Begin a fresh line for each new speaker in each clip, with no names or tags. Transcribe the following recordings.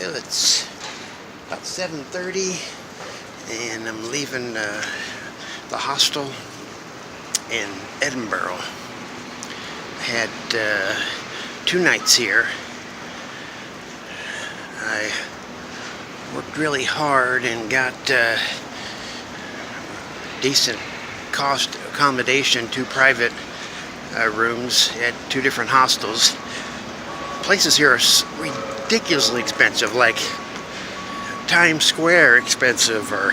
Well, it's about 7:30 and I'm leaving the hostel in Edinburgh. I had 2 nights here. I worked really hard and got decent cost accommodation, 2 private rooms at 2 different hostels. Places here are ridiculously expensive, like Times Square expensive, or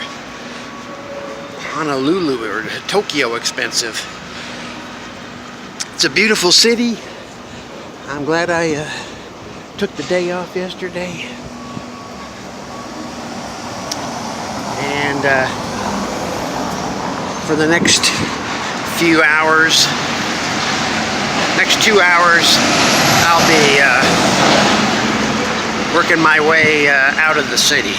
Honolulu or Tokyo expensive. It's a beautiful city. I'm glad I took the day off yesterday. And for the next few hours, next 2 hours, I'll be working my way out of the city.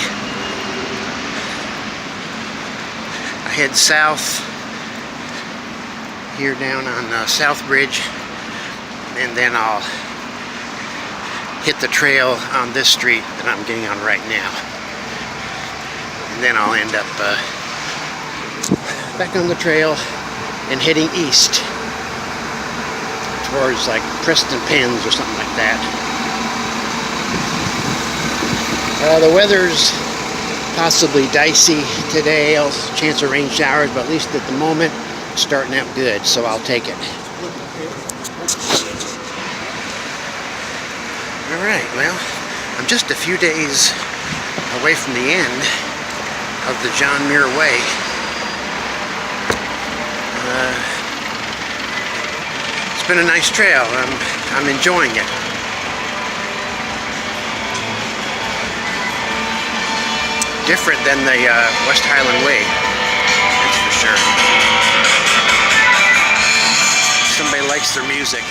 I head south here down on South Bridge, and then I'll hit the trail on this street that I'm getting on right now. And then I'll end up back on the trail and heading east towards like Preston Pens or something like that. The weather's possibly dicey today, chance of rain showers, but at least at the moment it's starting out good, so I'll take it. Alright, well, I'm just a few days away from the end of the John Muir Way. It's been a nice trail. I'm enjoying it. Different than the West Highland Way, that's for sure. Somebody likes their music.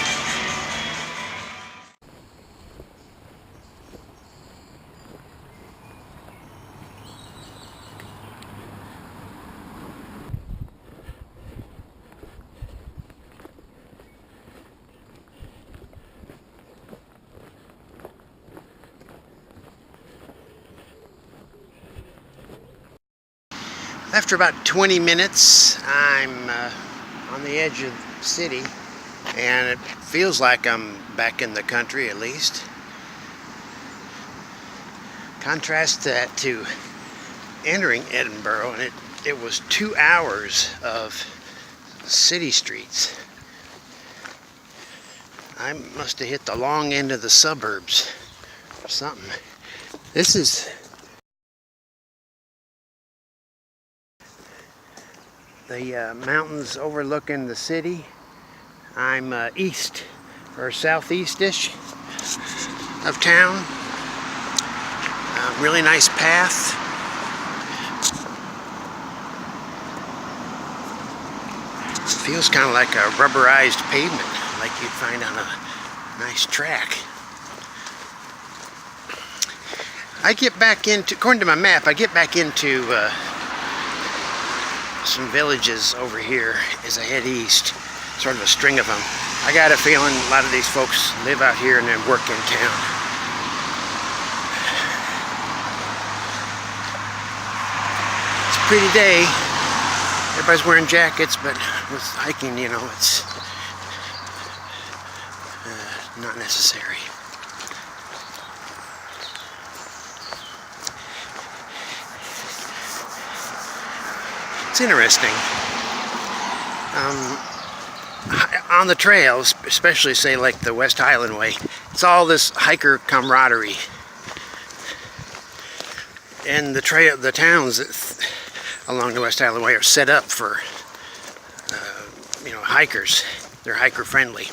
After about 20 minutes, I'm on the edge of the city, and it feels like I'm back in the country at least. Contrast that to entering Edinburgh, and it was 2 hours of city streets. I must have hit the long end of the suburbs or something. This is the mountains overlooking the city. I'm east or southeast-ish of town. Really nice path. Feels kind of like a rubberized pavement, like you'd find on a nice track. I get back into, according to my map, I get back into some villages over here as I head east, sort of a string of them. I got a feeling a lot of these folks live out here and then work in town. It's a pretty day. Everybody's wearing jackets, but with hiking, you know, it's not necessary. It's interesting. On the trails, especially say like the West Highland Way, it's all this hiker camaraderie. And the towns along the West Highland Way are set up for you know, hikers. They're hiker friendly.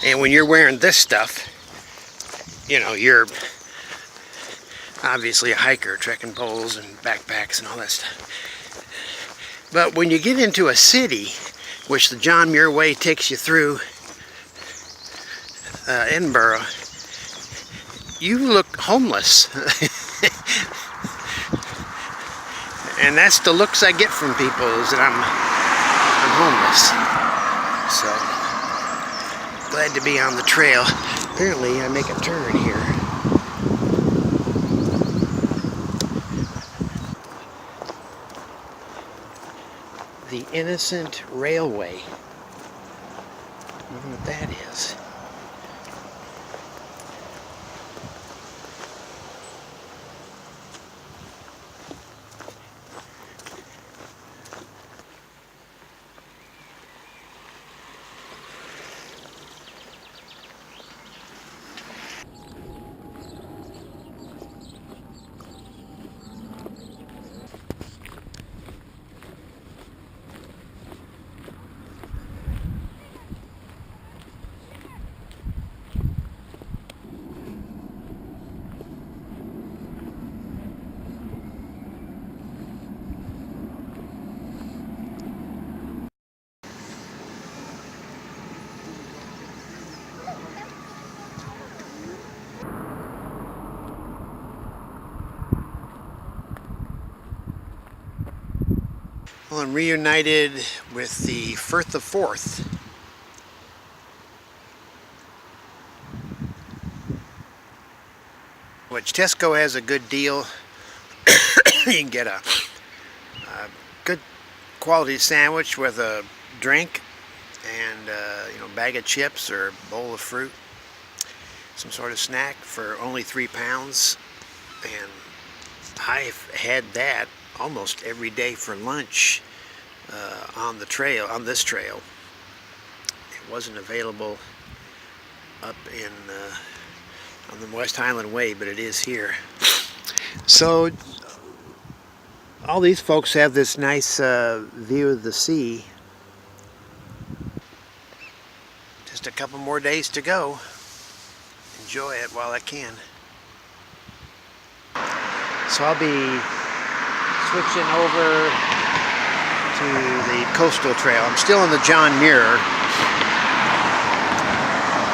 And when you're wearing this stuff, you know, you're obviously a hiker, trekking poles and backpacks and all that stuff. But when you get into a city, which the John Muir Way takes you through, Edinburgh, you look homeless. And that's the looks I get from people, is that I'm homeless. So, glad to be on the trail. Apparently I make a turn here. The Innocent Railway. I don't know what that is. Well, I'm reunited with the Firth of Forth. Which Tesco has a good deal. You can get a good quality sandwich with a drink and bag of chips or a bowl of fruit, some sort of snack for only £3. And I've had that almost every day for lunch on this trail. It wasn't available up in on the West Highland Way, but it is here. So all these folks have this nice view of the sea. Just a couple more days to go. Enjoy it while I can. So I'll be switching over to the coastal trail. I'm still on the John Muir,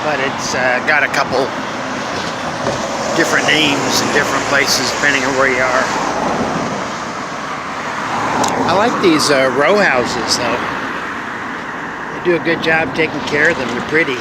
but it's got a couple different names in different places depending on where you are. I like these row houses though. They do a good job taking care of them. They're pretty.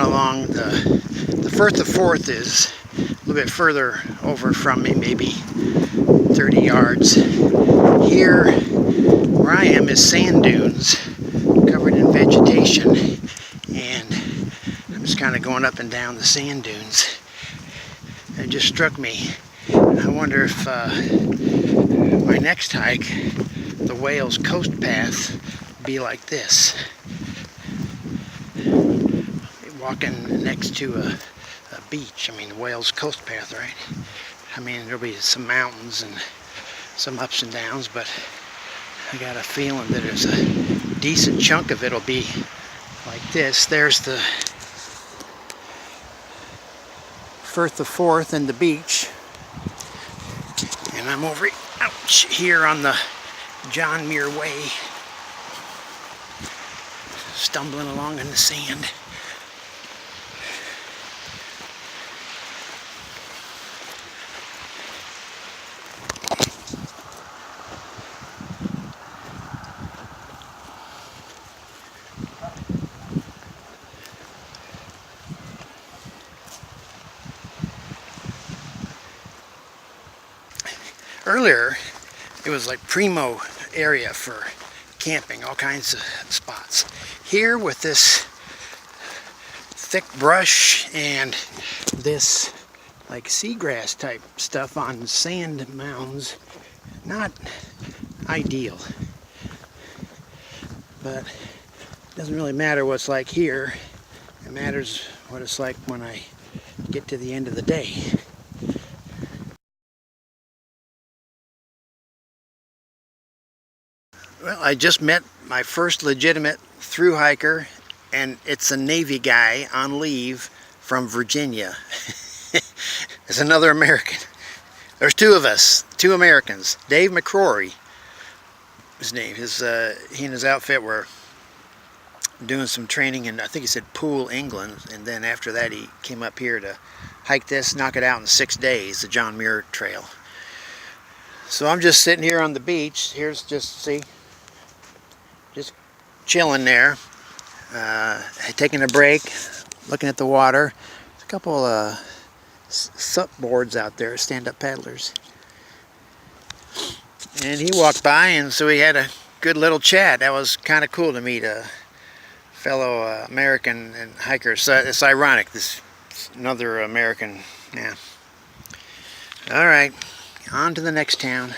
along the Firth of Forth is a little bit further over from me, maybe 30 yards. Here, where I am, is sand dunes covered in vegetation, and I'm just kind of going up and down the sand dunes. It just struck me. I wonder if my next hike, the Wales Coast Path, will be like this. Walking next to a beach. I mean, the Wales Coast Path, right? I mean, there'll be some mountains and some ups and downs, but I got a feeling that there's a decent chunk of it'll be like this. There's the Firth of Forth and the beach, and I'm over here on the John Muir Way, stumbling along in the sand. Earlier, it was like primo area for camping, all kinds of spots. Here, with this thick brush and this like seagrass type stuff on sand mounds, not ideal. But it doesn't really matter what it's like here. It matters what it's like when I get to the end of the day. Well, I just met my first legitimate thru hiker, and it's a Navy guy on leave from Virginia. It's another American. There's two of us, two Americans. Dave McCrory, his name. He and his outfit were doing some training in, I think he said Poole, England, and then after that he came up here to hike this, knock it out in 6 days, the John Muir Trail. So I'm just sitting here on the beach. Here's just, see, just chilling there, taking a break, looking at the water. There's a couple sup boards out there, stand-up paddlers. And he walked by, and so we had a good little chat. That was kind of cool to meet a fellow American and hiker. So it's ironic, this another American. Yeah. All right, on to the next town.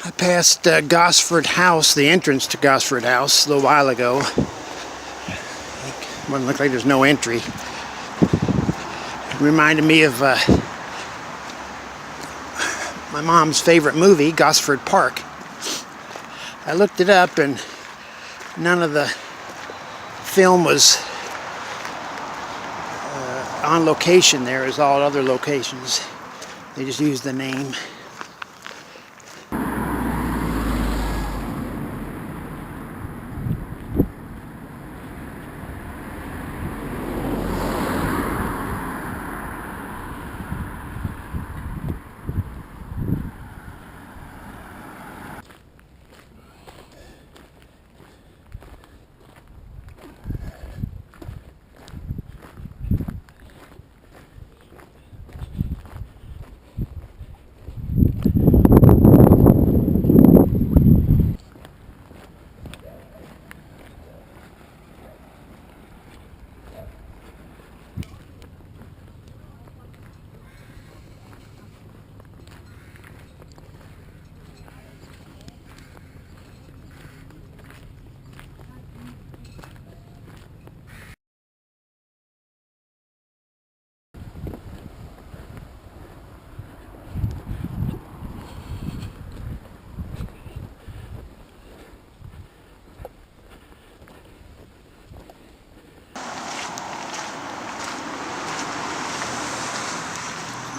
I passed Gosford House, the entrance to Gosford House, a little while ago. It looked like there's no entry. It reminded me of my mom's favorite movie, Gosford Park. I looked it up, and none of the film was on location there, as all other locations. They just used the name.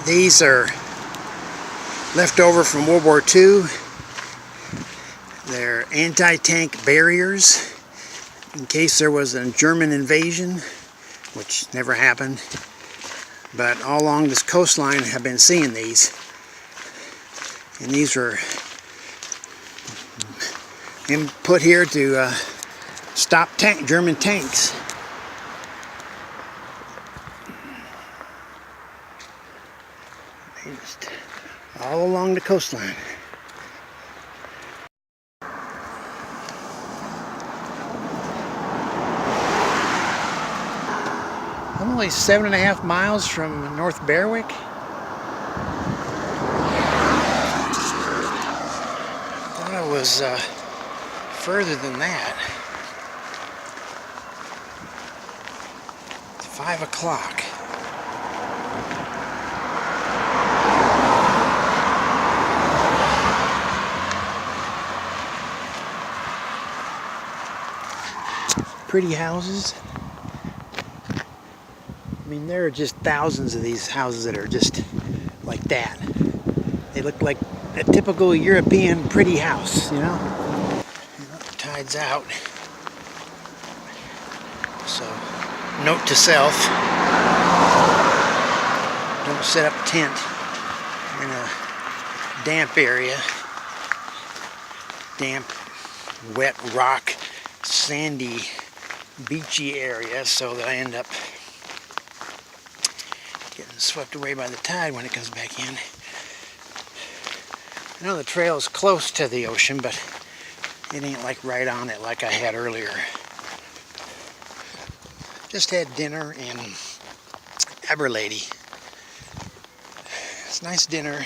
These are left over from World War II. They're anti-tank barriers in case there was a German invasion, which never happened. But all along this coastline have been seeing these. And these were put here to stop German tanks. Just all along the coastline. I'm only 7.5 miles from North Berwick. Thought I was further than that. It's 5 o'clock. Pretty houses. I mean, there are just thousands of these houses that are just like that. They look like a typical European pretty house, you know? The tide's out. So, note to self, don't set up a tent in a damp area. Damp, wet rock, sandy, beachy area, so that I end up getting swept away by the tide when it comes back in. I know the trail is close to the ocean, but it ain't like right on it like I had earlier. Just had dinner in Aberlady. It's a nice dinner,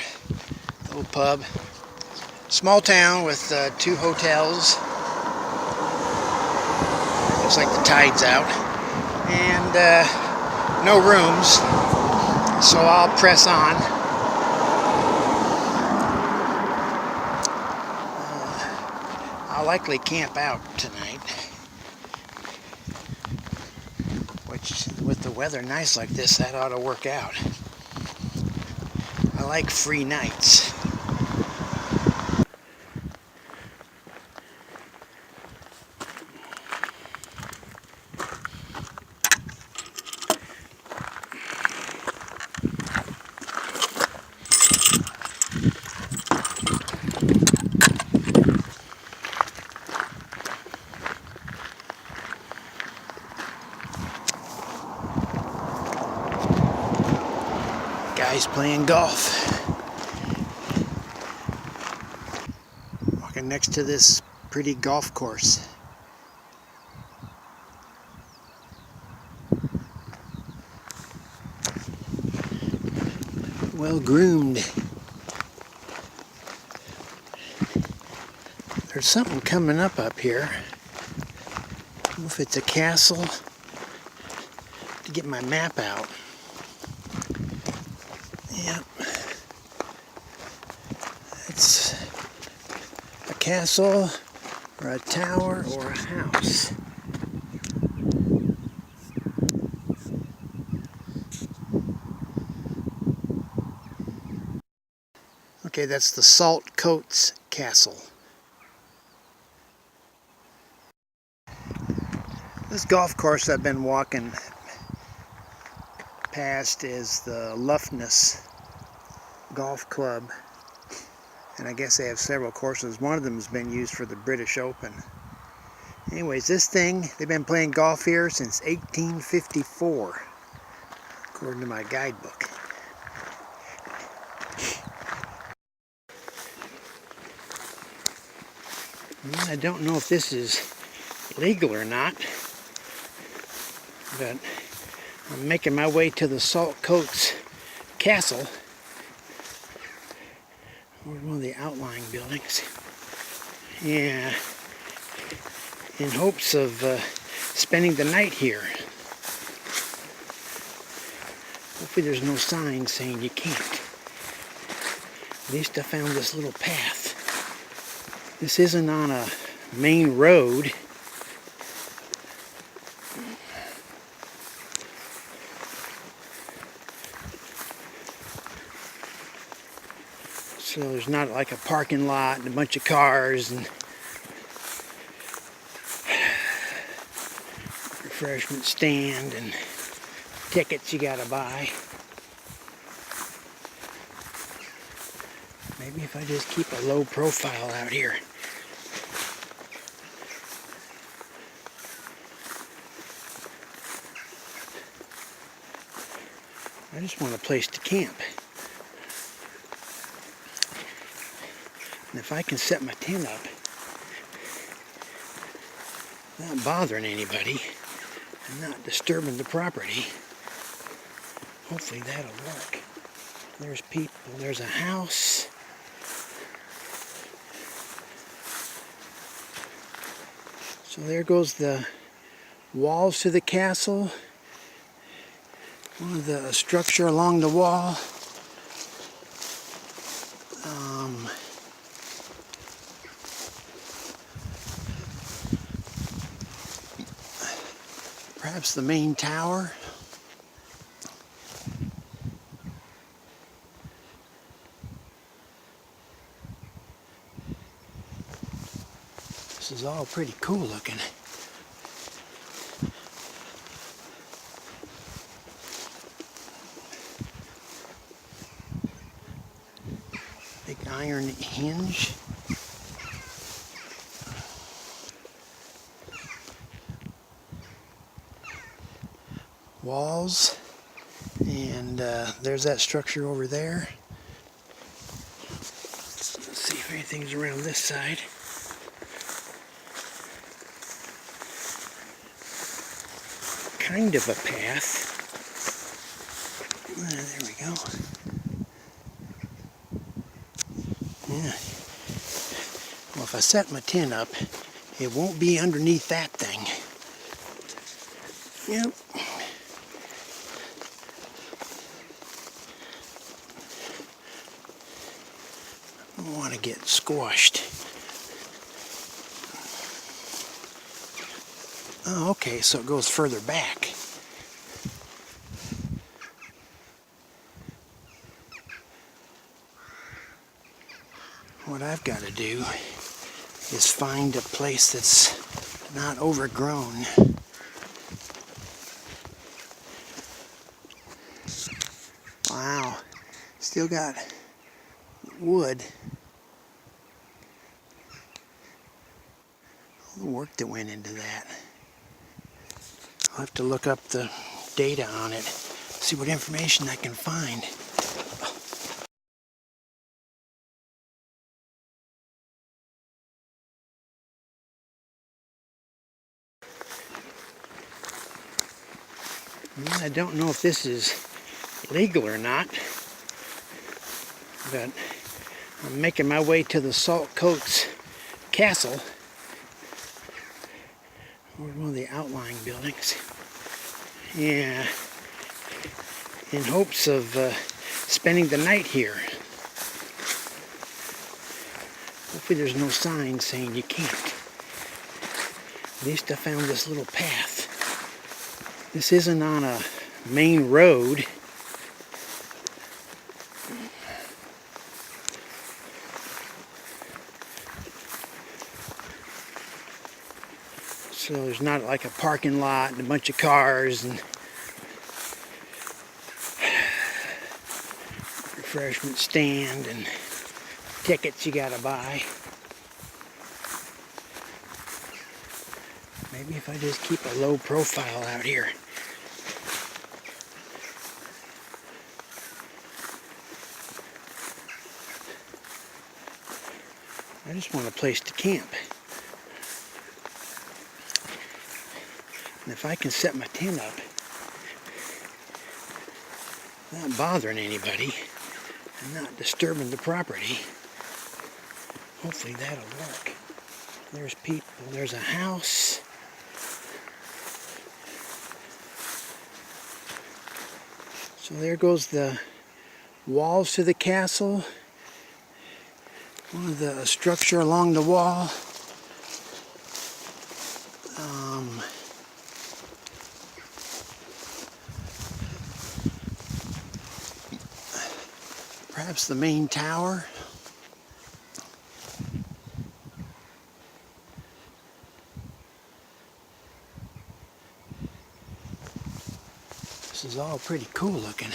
little pub. Small town with 2 hotels. Looks like the tide's out. And no rooms, so I'll press on. I'll likely camp out tonight, which with the weather nice like this, that ought to work out. I like free nights. Guys playing golf. Walking next to this pretty golf course. Well groomed. There's something coming up here. I don't know if it's a castle. To get my map out. Yep. It's a castle or a tower or a house. Okay, that's the Saltcoats Castle. This golf course I've been walking past is the Luffness Golf Club, and I guess they have several courses. One of them has been used for the British Open. Anyways, this thing, they've been playing golf here since 1854, according to my guidebook. I don't know if this is legal or not, but I'm making my way to the Saltcoats Castle, or one of the outlying buildings. Yeah, in hopes of spending the night here. Hopefully there's no sign saying you can't. At least I found this little path. This isn't on a main road. So there's not like a parking lot and a bunch of cars and refreshment stand and tickets you gotta buy. Maybe if I just keep a low profile out here. I just want a place to camp. And if I can set my tent up without bothering anybody and not disturbing the property, hopefully that'll work. There's people, there's a house. So there goes the walls to the castle. One of the structure along the wall. Perhaps the main tower. This is all pretty cool looking. Big iron hinge. Walls. And there's that structure over there. Let's see if anything's around this side. Kind of a path. There we go. Yeah. Well, if I set my tent up, it won't be underneath that thing. Yep. I don't want to get squashed. Oh, okay, so it goes further back. What I've got to do is find a place that's not overgrown. Wow, still got wood. All the work that went into that. I'll have to look up the data on it, see what information I can find. I don't know if this is legal or not, but I'm making my way to the Saltcoats Castle, or one of the outlying buildings, yeah, in hopes of spending the night here. Hopefully there's no sign saying you can't. At least I found this little path. This isn't on a main road. So there's not like a parking lot and a bunch of cars and refreshment stand and tickets you gotta buy. Maybe if I just keep a low profile out here. I just want a place to camp. And if I can set my tent up without bothering anybody and not disturbing the property, hopefully that'll work. There's people, there's a house. So there goes the walls to the castle. One of the structure along the wall. Perhaps the main tower. is all pretty cool looking.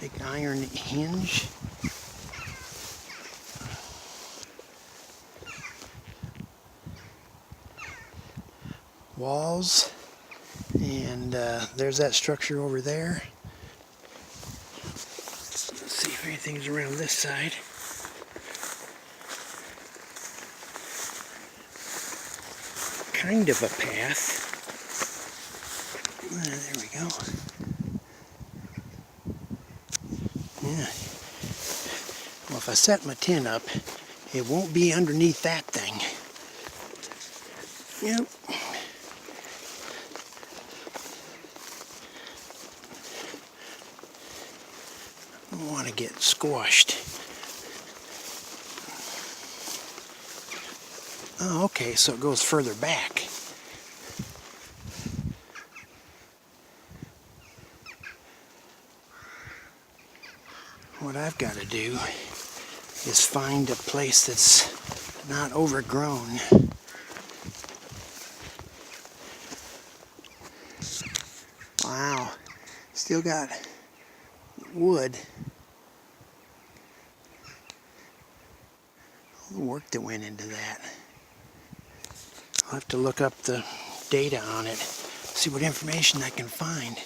Big iron hinge. Walls. And there's that structure over there. Let's see if anything's around this side. Kind of a path. There we go. Yeah. Well, if I set my tin up, it won't be underneath that thing. Yep. I don't want to get squashed. Oh, okay, so it goes further back. What I've got to do is find a place that's not overgrown. Wow, still got wood. All the work that went into that. I'll have to look up the data on it, see what information I can find.